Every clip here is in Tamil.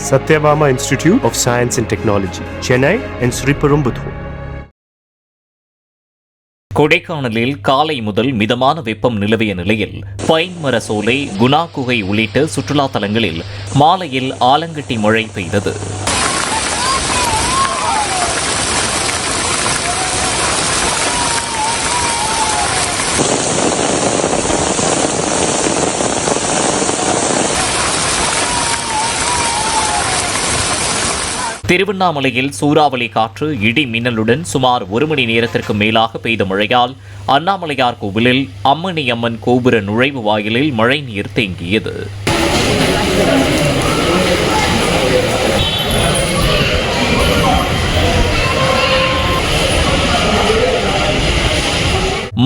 Satyabama Institute of Science and Technology, Chennai and Sriperumbudur. கொடைக்கானலில் காலை முதல் மிதமான வெப்பம் நிலவிய நிலையில் பைன் மர சோலை, குணா குகை உள்ளிட்ட சுற்றுலா தலங்களில் மாலையில் ஆலங்கட்டி மழை பெய்தது. திருவண்ணாமலையில் சூறாவளி காற்று, இடி மின்னலுடன் சுமார் 1 மணி நேரத்திற்கு மேலாக பெய்த மழையால் அண்ணாமலையார் கோவிலில் அம்மணி அம்மன் கோபுர நுழைவு வாயிலில் மழைநீர் தேங்கியது.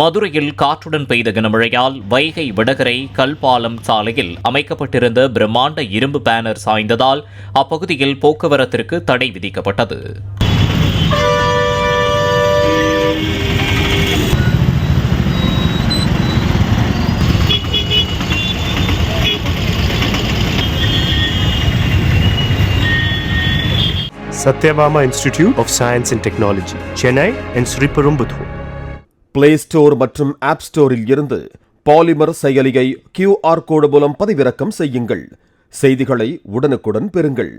மதுரையில் காற்றுடன் பெய்த கனமழையால் வைகை வடகரை கல்பாலம் சாலையில் அமைக்கப்பட்டிருந்த பிரம்மாண்ட இரும்பு பேனர் சாய்ந்ததால் அப்பகுதியில் போக்குவரத்திற்கு தடை விதிக்கப்பட்டது. Satyabama Institute of Science and Technology, Chennai and Sriperumbudur. Play store மற்றும் ஆப் ஸ்டோரில் இருந்து பாலிமர் செயலியை QR கோடு மூலம் பதிவிறக்கம் செய்யுங்கள். செய்திகளை உடனுக்குடன் பெறுங்கள்.